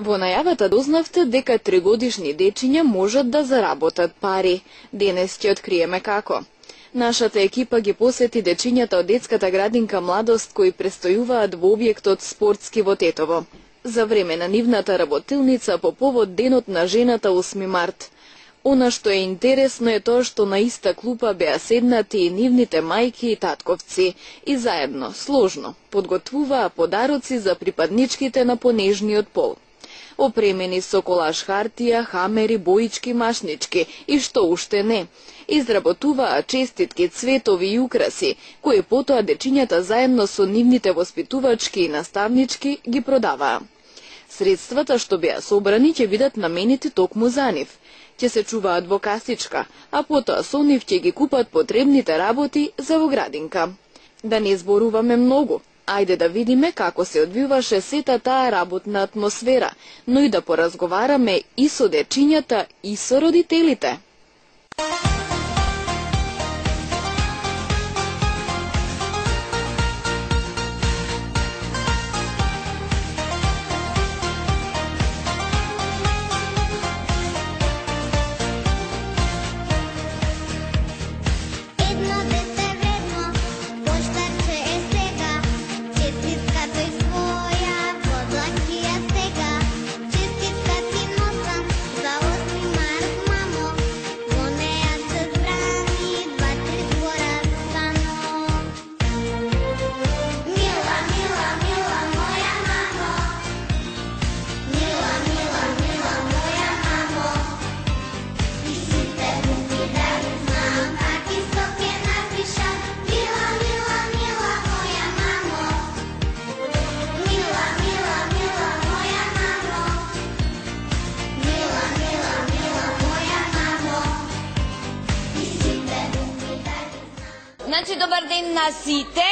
Во најавата дознавте дека 3-годишни дечиња можат да заработат пари. Денес ќе откриеме како. Нашата екипа ги посети дечињата од детската градинка Младост кои престојуваат во објектот Спортски во Тетово. За време на нивната работилница по повод Денот на жената 8 март. Она што е интересно е тоа што на иста клупа беа седнати и нивните мајки и татковци и заедно, сложно, подготвуваа подароци за припадничките на понежниот пол. Опремени со колаж хартија, хамери, боички, машнички и што уште не. Изработуваа честитки, цветови и украси, кои потоа дечињата заедно со нивните воспитувачки и наставнички ги продаваа. Средствата што беа собрани ќе бидат наменети токму за нив. Ќе се чуваат во касичка, а потоа со нив ќе ги купат потребните работи за во градинка. Да не зборуваме многу. Ајде да видиме како се одвиваше сета таа работна атмосфера, но и да поразговараме и со дечињата и со родителите. Значи, добар ден на сите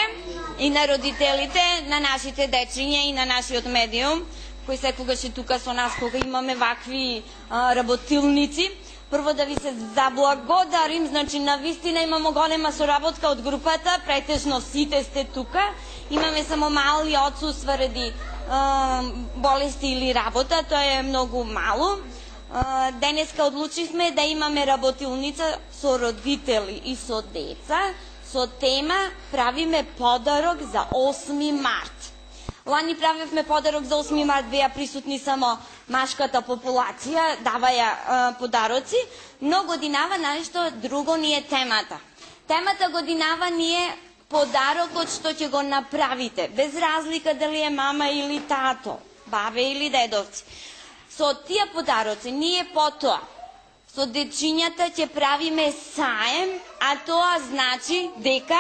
и на родителите, на нашите дечиња и на нашиот медиум, кои секогаш е тука со нас кога имаме вакви работилници. Прво да ви се заблагодарим, значи навистина имамо голема соработка од групата, претежно сите сте тука. Имаме само мали отсуства ради болести или работа, тоа е многу мало. Денеска одлучивме да имаме работилница со родители и со деца, со тема правиме подарок за 8 март. Лани правевме подарок за 8 март, беа присутни само машката популација, даваја подароци, но годинава нешто друго ни е темата. Темата годинава ни е подарокот што ќе го направите, без разлика дали е мама или тато, бабе или дедовци. Со тие подароци ние потоа со дечињата ќе правиме саем, а тоа значи дека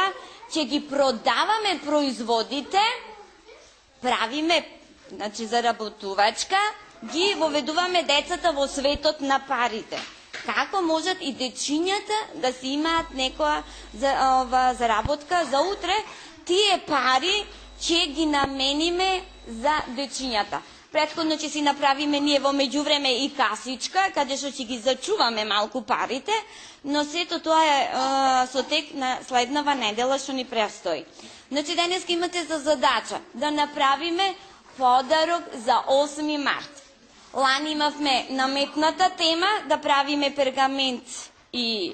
ќе ги продаваме производите, правиме, значи заработувачка, ги воведуваме децата во светот на парите. Како можат и дечињата да си имаат некоја заработка за утре, тие пари ќе ги намениме за дечињата. Претходно ќе си направиме ние во меѓувреме и касичка, каде што ќе ги зачуваме малку парите, но сето тоа е со тек на следнава недела што ни престои. Значи, денес имате за задача да направиме подарок за 8 март. Лани имавме наметната тема да правиме пергамент и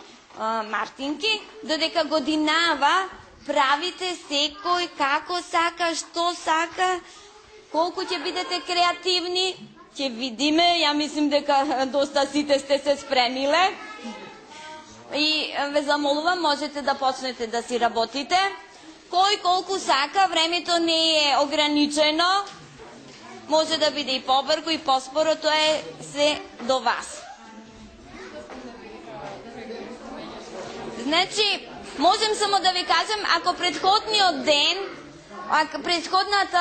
мартинки, додека годинава правите секој како сака, што сака. Колку ќе бидете креативни, ќе видиме. Ја мислим дека доста сите сте се спремиле. И ве замолувам, можете да почнете да си работите. Кој колку сака, времето не е ограничено. Може да биде и побрзо и поспоро, тоа е се до вас. Значи, можем само да ви кажем, ако предходниот ден, предходната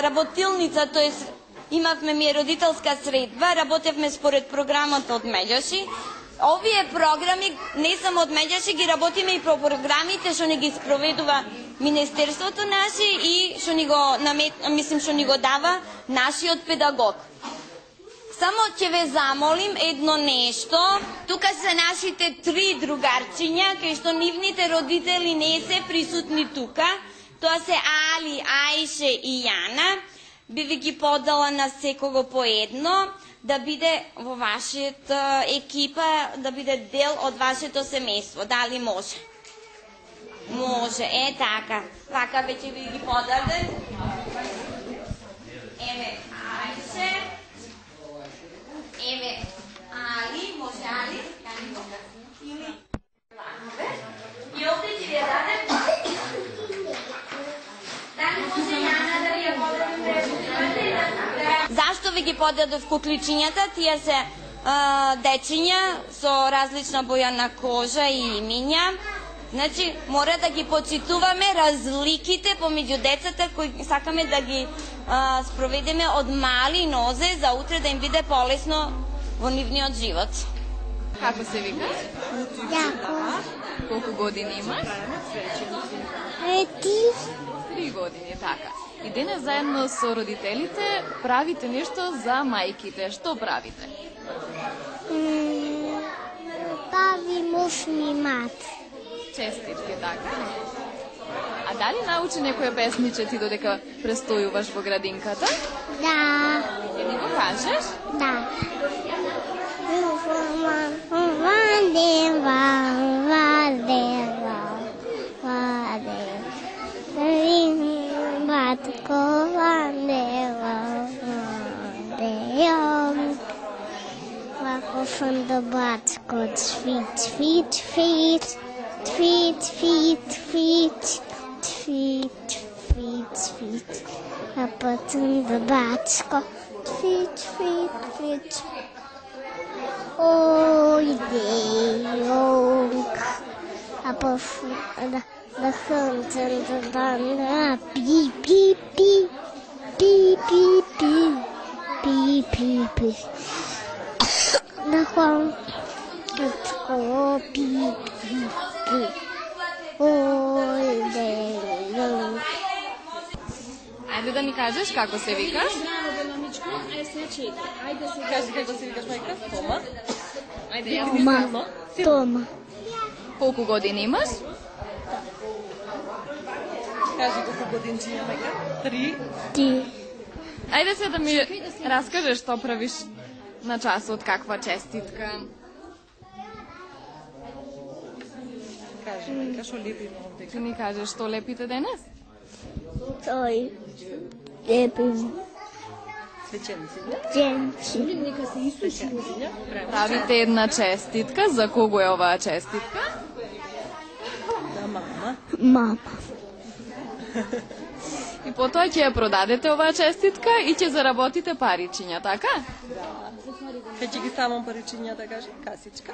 работилница, тоест имавме ми родителска средба, работевме според програмата од Меѓаши. Овие програми, не само од Меѓаши, ги работиме и по програмите што ни ги спроведува Министерството наше и што ни го дава нашиот педагог. Само ќе ве замолим едно нешто. Тука се нашите 3 другарчиња, кај што нивните родители не се присутни тука. Тоа се Али, Аише и Јана. би ви ги подала на секого по едно, да биде во вашата екипа, да биде дел од вашето семејство. Дали може? Може, така. Вака веќе ви ги подаде. Еве, Ајше. Еве, Али, може Али? И овде ќе ви ја дадем. Дали може Јана да ви ја подадем? Зашто ви ги подадов кукличињата? Тие се дечиња со различна боја на кожа и имиња. Значи, мора да ги почитуваме разликите помеѓу децата кои сакаме да ги спроведеме од мали нозе за утре да им биде полесно во нивниот живот. Како се викаш? Јако. Колку години имаш? 3 години, така. И денес заедно со родителите правите нешто за мајките. Што правите? Прави мушни мат. Честитки, така? А дали научи некоја песниче ти додека престојуваш во градинката? Да. Ќе ни го кажеш? Да. Van de badkot, tweet, tweet, tweet, tweet, tweet, tweet, tweet, tweet, tweet. Appelt in de badkot, tweet, tweet, tweet. Oh, jonk. Appel de grond en de banden. Piep, piep, piep, piep, piep, piep, piep, piep, piep. На хвам. О, пи, пи, пи. Ой, ден. Ајде да ни кажеш како се викаш? Кажи како се викаш, мајка? Тома. Ајде, јас ти Тома. Тома. Колку години имаш? Кажи колку годинчи има, мајка? 3. Ти. Ајде се да ми раскажеш што правиш на часот, каква честитка. Кажи, мајка, шо лепи овде? Ти ни кажеш што лепите денес? Тој. Епим. Свеченици, Дженци. свеченици, Правите една честитка. За кого е оваа честитка? да, мама. Мама. И потоа ќе ја продадете оваа честитка и ќе заработите паричиња, така? Кај ќе ги ставам паричињата, кажи, касичка.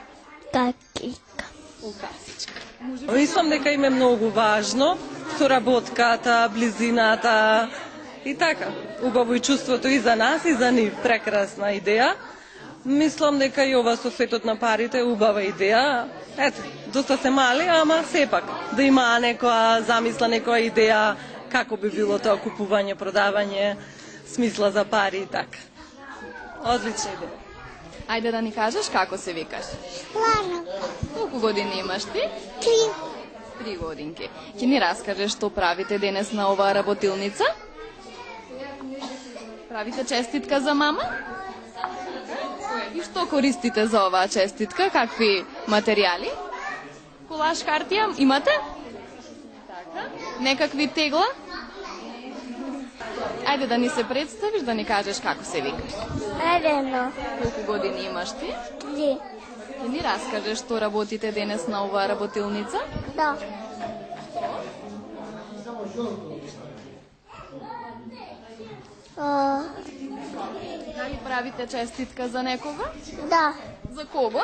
Какика. У касичка. Мислам дека им е многу важно соработката, близината и така. Убаво и чувството и за нас и за нив. Прекрасна идеја. Мислам дека и ова со светот на парите е убава идеја. Ето, доста се мали, ама сепак да има некоја замисла, некоја идеја како би било тоа купување, продавање, смисла за пари и така. Одлична идеја. Ајде да ни кажеш како се викаш. Лара. Колку години имаш ти? 3 годинки. Ќе ни раскажеш што правите денес на оваа работилница? Правите честитка за мама? И што користите за оваа честитка? Какви материјали? Колаш, хартија имате? Така. Некакви тегла? Ајде да ни се представиш, да ни кажеш како се викаш. Елена. Колку години имаш ти? 3. Ќе ни раскажеш што работите денес на оваа работилница? Да. Дали правите честитка за некого? Да. За кого?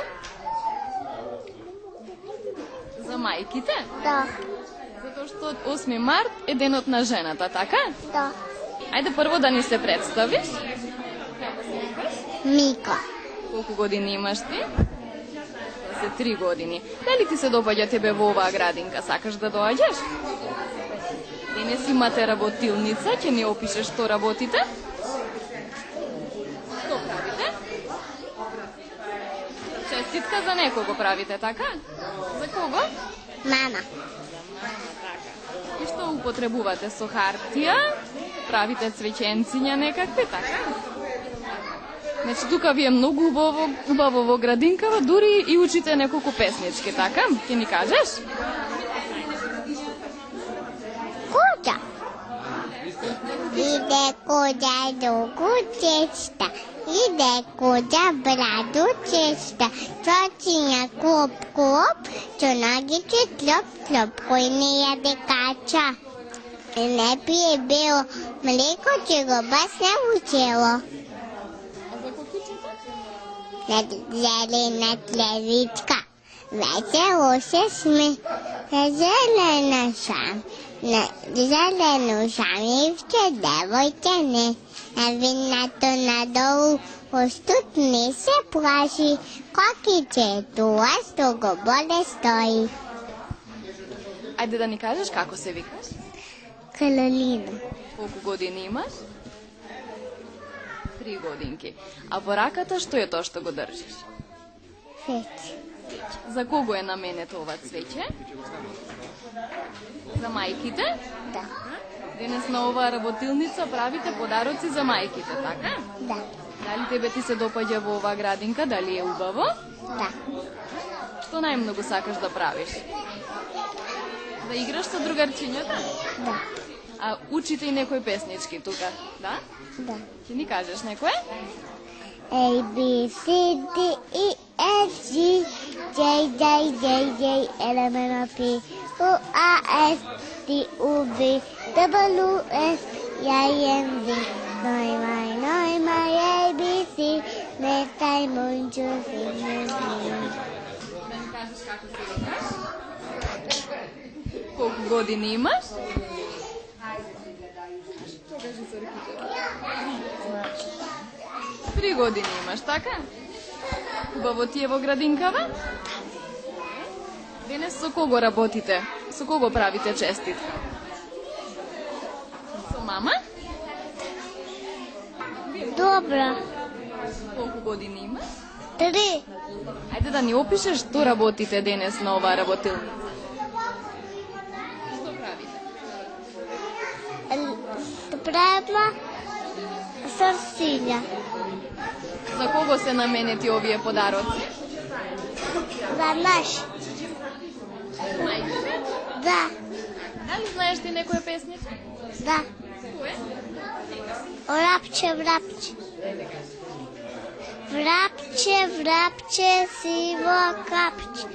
За мајките? Да. Затоа што 8 март е денот на жената, така? Да. Ајде прво да ни се представиш. Мика. Колку години имаш ти? 3 години. Дали ти се допаѓа тебе во оваа градинка? Сакаш да доаѓаш? Денес имате работилница, ќе ни опишеш што работите? Што правите? Честитка за некого правите, така? За кого? Мама. И што употребувате со хартија правите цвеќенциња некакви, така? Значи, тука ви е многу убаво во градинкава, дури и учите неколку песнички, така? Ти ни кажеш? Куќа. Иде куќа долго чешта, иде куќа браду чешта, чочиња клоп клоп, чо ногите тлоп тлоп, кој не јаде кача. И не пие бело млеко, че го бас не учело. На зелена тлевичка, весело се сме, на зелена шам. На зелено шамивче, девојке не, на винато надолу, остут не се плаши, кокиче е тоа што го боле стои. Ајде да ни кажеш како се викаш? Каролина. Колку години имаш? 3 годинки. А во раката што е тоа што го држиш? Свеќе. За кого е наменето ова цвеќе? За мајките? Да. Денес на оваа работилница правите подароци за мајките, така? Да. Дали тебе ти се допаѓа во оваа градинка, дали е убаво? Да. Што најмногу сакаш да правиш? Да играш со другарчињата? Да. А учите и некои песнички тука, да? Да. Ќе ни кажеш некој? A, B, C, D, E, F, G, J, J, J, J, L, M, N, P, O, A, S, T, U, V, W, X, Y, and Z. Noi, A, B, C, metaj mucho, Да ни кажеш како се викаш? Колку години имаш? Покажи со руките. 3 години имаш, така? Убаво ти е во градинкава? Денес со кого работите? Со кого правите честитка? Со мама? Добра. Колку години имаш? 3. Ајде да ни опишеш што работите денес на оваа работилница. Што правите? Правиме срсиња. За кого се наменети овие подароци? За наш. Мајките? Да. Дали знаеш ти некоја песничка? Да. Кој? Врапче, врапче. Врапче, врапче, сиво капче,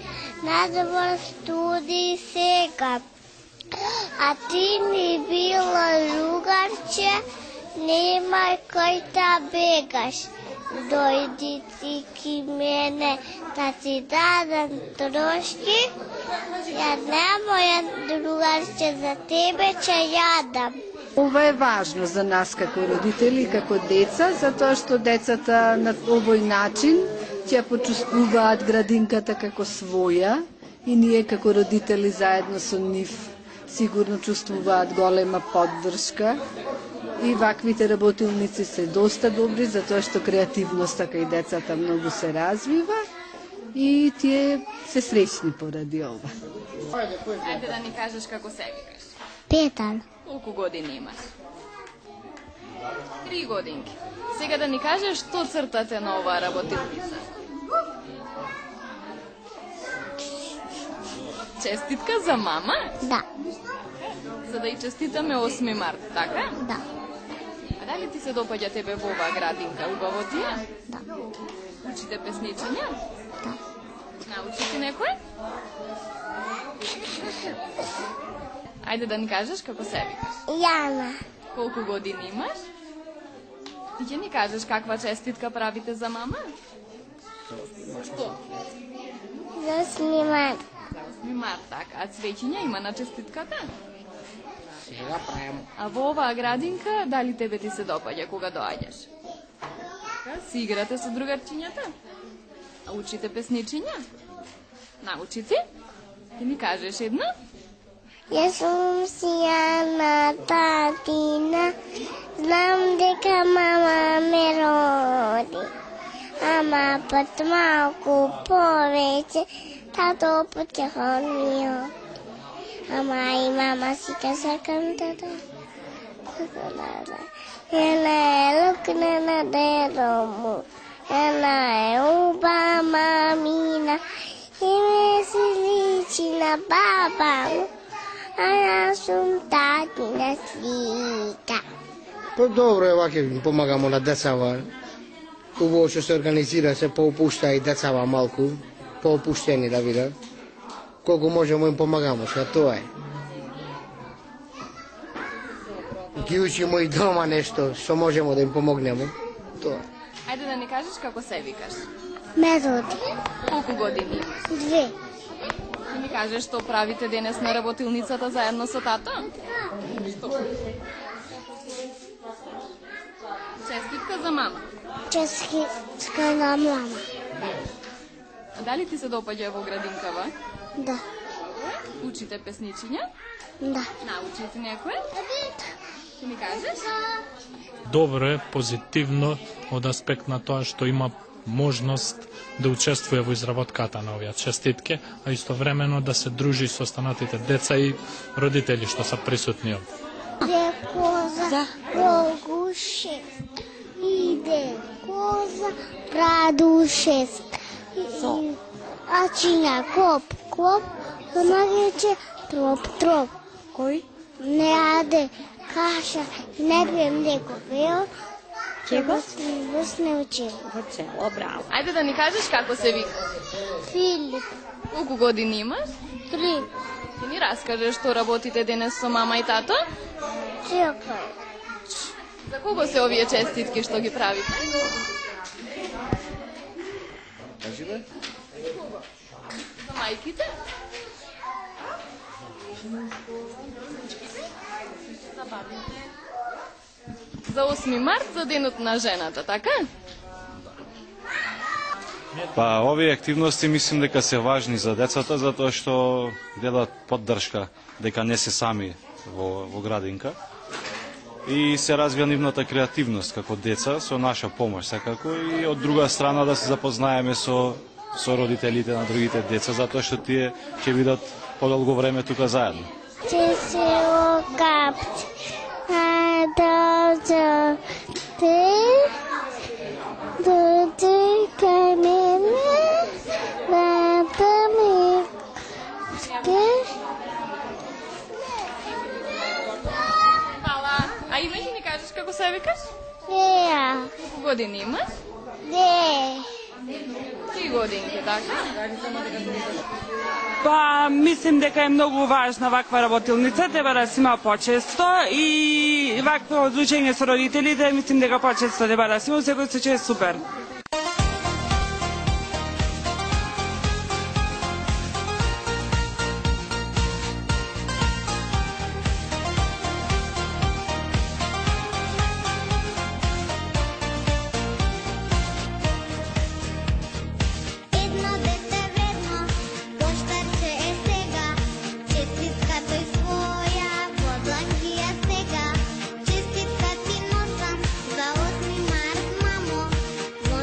надвор студи сега. А ти ни било ругарче, немај кој да бегаш. Дојди ти ки мене, да ти дадам трошки, ја немоја другарче, за тебе ќе јадам. Ова е важно за нас како родители и како деца, затоа што децата на овој начин ќе почувствуваат градинката како своја и ние како родители заедно со нив сигурно чувствуваат голема поддршка. И ваквите работилници се доста добри, затоа што креативноста кај децата многу се развива и тие се среќни поради ова. Ајде да ни кажеш како се викаш. Петар. Колку години имаш? 3 годинки. Сега да ни кажеш што цртате на оваа работилница. Честитка за мама? Да. За да и честитаме 8 март, така? Да. А дали ти се допаѓа тебе во оваа градинка? Убаво ти е? Да. Учите песничиња? Да. Научи ти некој? Ајде да ни кажеш како се викаш. Јана. Колку години имаш? Ти ќе ни кажеш каква честитка правите за мама? Што? За 8 март. 8 март, така. А цвеќиња има на честитката? Сега правим. А во оваа градинка, дали тебе ти се допаѓа кога доаѓаш? Така, си играте со другарчињата? А учите песничиња? Научи ти? Ти ни кажеш едно? Јас сум Јана, татина, знам дека мама ме роди. Ама пат малку повеќе, тато потехон ми оди. Ама и мама си ка сакам тато. Ela é lucrana de romo. Ela é uma mamina. E me silite na baba. A sunta na slika. Pa dobro je ovako, pomagamo na dецава. Хубаво што се организира, се поопушта и децава малку, поопуштени да видат. Колку можемо им помагamo, сега тоа е. Ги учимо и дома нешто, што можемо да им помогнемо. Тоа. Ајде да ни кажеш како се викаш. Методи. Колку години? 2. Ќе ми кажеш што правите денес на работилницата заедно со тато? Што? Честитка за мама. Честитка на мама. А дали ти се допаѓа во градинкава? Да. Учите песничиња? Да. Научите некој? Ќе ми кажеш? Добро е, позитивно од аспект на тоа што има можност да учествува во изработката на овие честитки, а истовремено да се дружи со останатите деца и родители што се присутни овде. Иде коза прогушев, иде коза прадушев. Ачиња клоп, помагаче троп. Кој? Не аде каша, не пием млеко, пео. Чего? Вас не учил. Оцело, браво. Ајде да ни кажеш како се вика. Филип, Колку години имаш? 3. Ќе ни раскажеш што работите денес со мама и тато? Чекај. За кого се овие честитки што ги правите? За мајките? За бабите? За 8 март, за денот на жената, така? Па, овие активности мислим дека се важни за децата, затоа што делат поддршка дека не се сами во градинка. И се развија нивната креативност како деца со наша помош секако и од друга страна да се запознаеме со родителите на другите деца, затоа што тие ќе бидат подолго време тука заедно. Че се окапче, а дојде кај мене, да ми Фала. А име ќе ни кажеш како се викаш? Неа, Колку години имаш? де. 3 годинки, така? Па, мислим дека е многу важна ваква работилница, треба да се има почесто и вакво одлучење со родителите, мислим дека почесто треба да се има, секој случај е супер. Едно дете вредно, поштарче е сега, честитка тој своја, во длан ги ја стега. Честитка ти носам за 8 март, мамо, во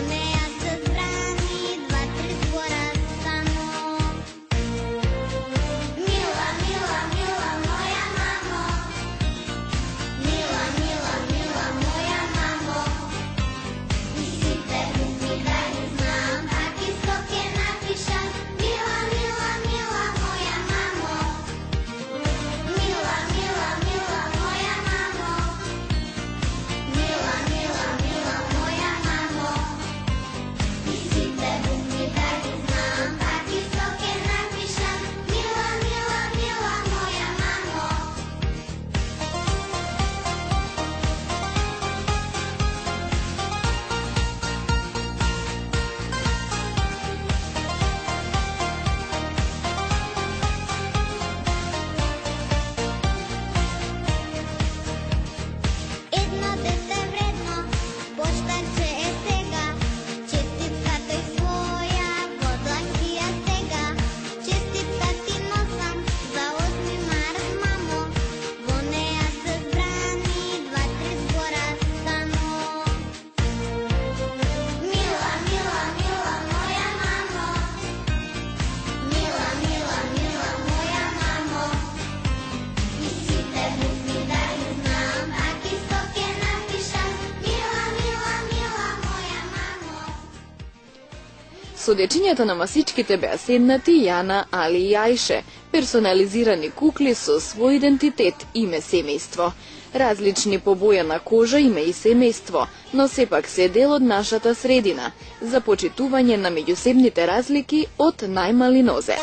Со дечињата на масичките беа седнати Јана, Али и Ајше, персонализирани кукли со свој идентитет, име, семејство. Различни по боја на кожа, име и семејство, но сепак се дел од нашата средина, за почитување на меѓусебните разлики од најмали нозе.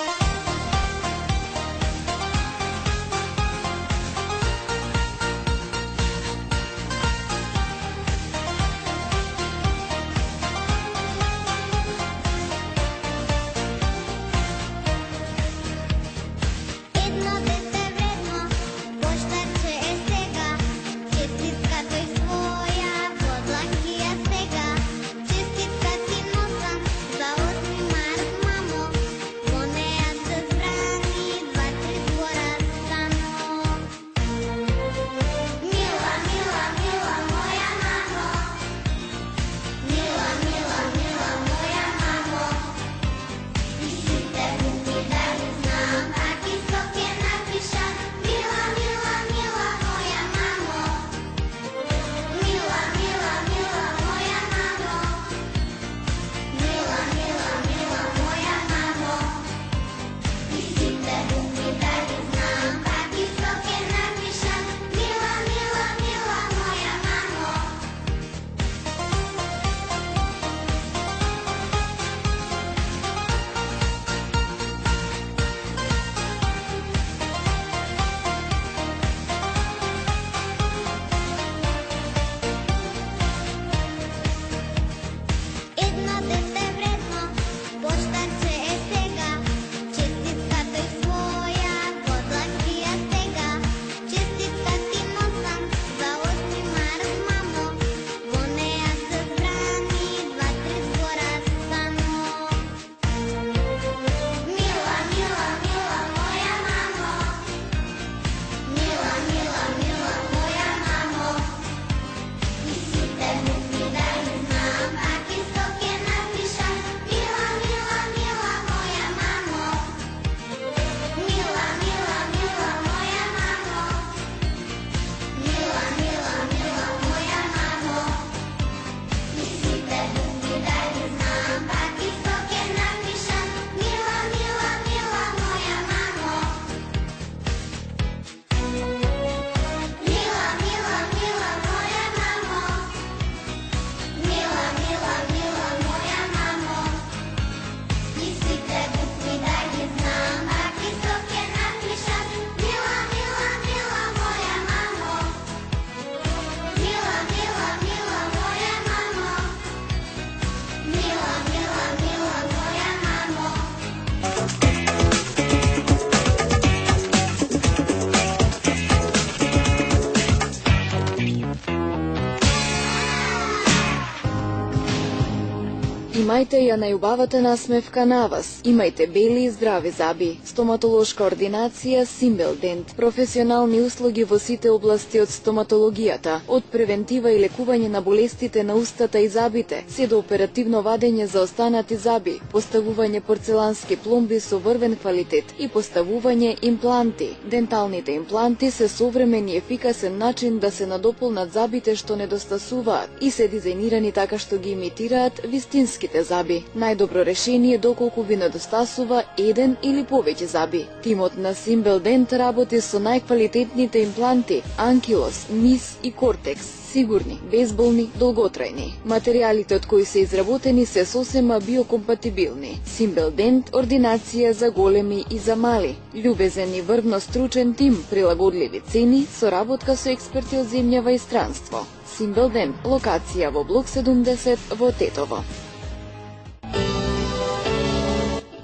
Имајте ја најубавата насмевка на вас. Имајте бели и здрави заби. Стоматолошка ординација Симбел Дент. Професионални услуги во сите области од стоматологијата, од превентива и лекување на болестите на устата и забите, се до оперативно вадење за останати заби, поставување порцелански пломби со врвен квалитет и поставување импланти. Денталните импланти се современ и ефикасен начин да се надополнат забите што недостасуваат и се дизајнирани така што ги имитираат вистинските заби. Најдобро решение доколку ви недостасува еден или повеќе заби. Тимот на Симбел Дент работи со најквалитетните импланти Анкилос, Мис и Кортекс. Сигурни, безболни, долготрајни. Материјалите од кои се изработени се сосема биокомпатибилни. Симбел Дент, ординација за големи и за мали. Љубезен и врвно стручен тим, прилагодливи цени, соработка со експерти од земјава и странство. Симбел Дент, локација во блок 70 во Тетово.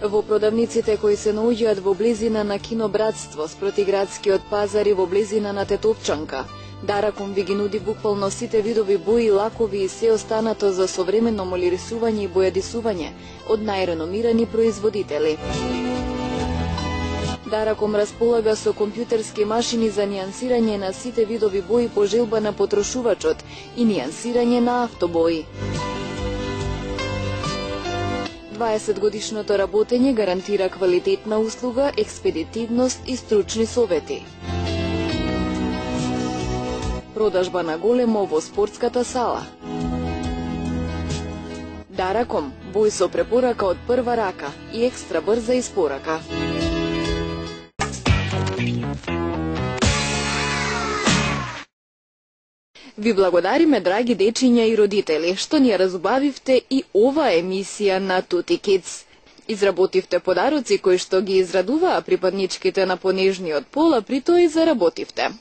Во продавниците кои се наоѓаат во близина на Кино Братство, спротиградскиот пазар и во близина на Тетовчанка, Дараком ви ги нуди буквално сите видови бои, лакови и се останато за современо молирисување и бојадисување од најреномирани производители. Дараком располага со компјутерски машини за нијансирање на сите видови бои по желба на потрошувачот и нијансирање на автобои. 20-годишното работење гарантира квалитетна услуга, експедитивност и стручни совети. Продажба на големо во спортската сала. Дараком, бој со препорака од прва рака и екстра брза испорака. Ви благодариме, драги дечиња и родители, што ни ја разубавивте и оваа емисија на Тути Кидс. Изработивте подароци кои што ги израдуваа припадничките на понежниот пол, а при тоа и заработивте.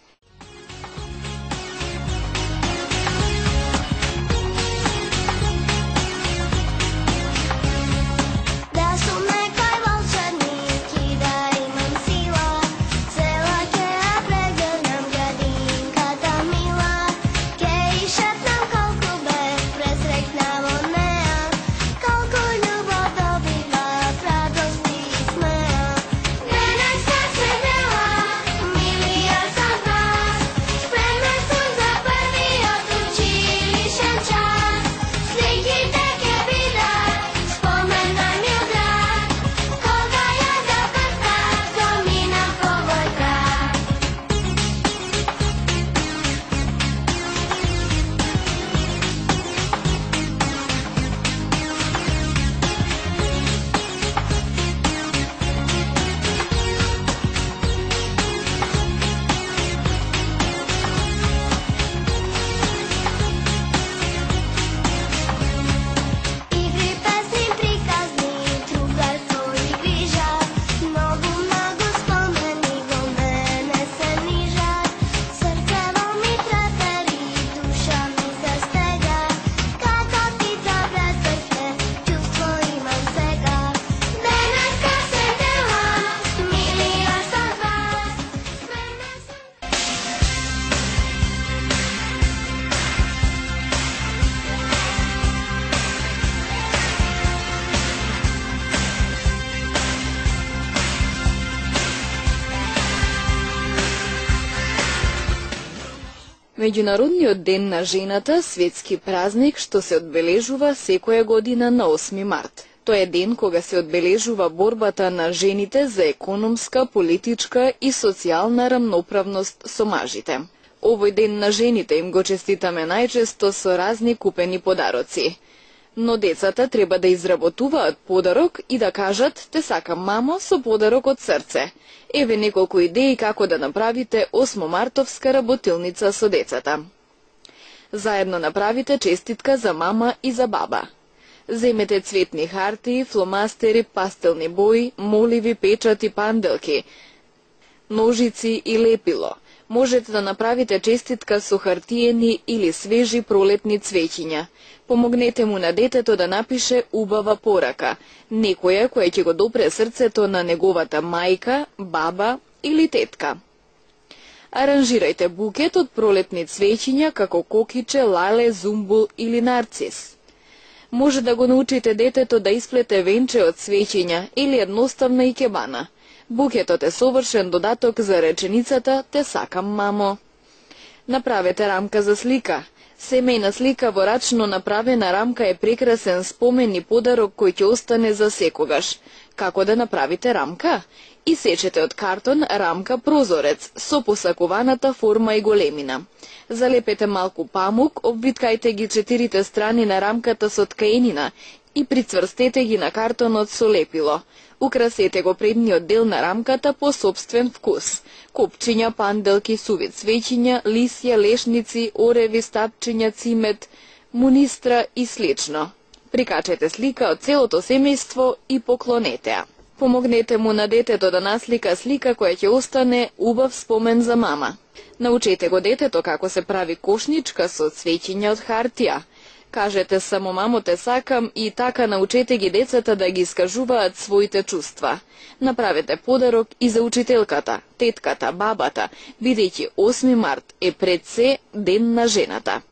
Меѓународниот ден на жената, светски празник што се одбележува секоја година на 8 март. Тоа е ден кога се одбележува борбата на жените за економска, политичка и социјална рамноправност со мажите. Овој ден на жените им го честитаме најчесто со разни купени подароци. Но децата треба да изработуваат подарок и да кажат "Те сакам, мамо", со подарок од срце. Еве неколку идеи како да направите 8-мартовска работилница со децата. Заедно направите честитка за мама и за баба. Земете цветни хартии, фломастери, пастелни бои, моливи, печати, панделки, ножици и лепило. Можете да направите честитка со хартиени или свежи пролетни цвеќиња. Помогнете му на детето да напише убава порака, некоја која ќе го допре срцето на неговата мајка, баба или тетка. Аранжирајте букет од пролетни цвеќиња како кокиче, лале, зумбул или нарцис. Може да го научите детето да исплете венче од цвеќиња или едноставна икебана. Букетот е совршен додаток за реченицата "Те сакам, мамо". Направете рамка за слика. Семејна слика во рачно направена рамка е прекрасен спомен и подарок кој ќе остане за секогаш. Како да направите рамка? Исечете од картон рамка прозорец со посакуваната форма и големина. Залепете малку памук, обвиткајте ги 4 страни на рамката со ткаенина и прицврстете ги на картонот со лепило. Украсете го предниот дел на рамката по собствен вкус. Копчиња, панделки, суви цвеќиња, лисја, лешници, ореви, стапчиња, цимет, мунистра и слично. Прикачете слика од целото семејство и поклонете ја. Помогнете му на детето да наслика слика која ќе остане убав спомен за мама. Научете го детето како се прави кошничка со цвеќиња од хартија. Кажете само "Мамо, те сакам" и така научете ги децата да ги искажуваат своите чувства. Направете подарок и за учителката, тетката, бабата, бидејќи 8 март е пред се ден на жената.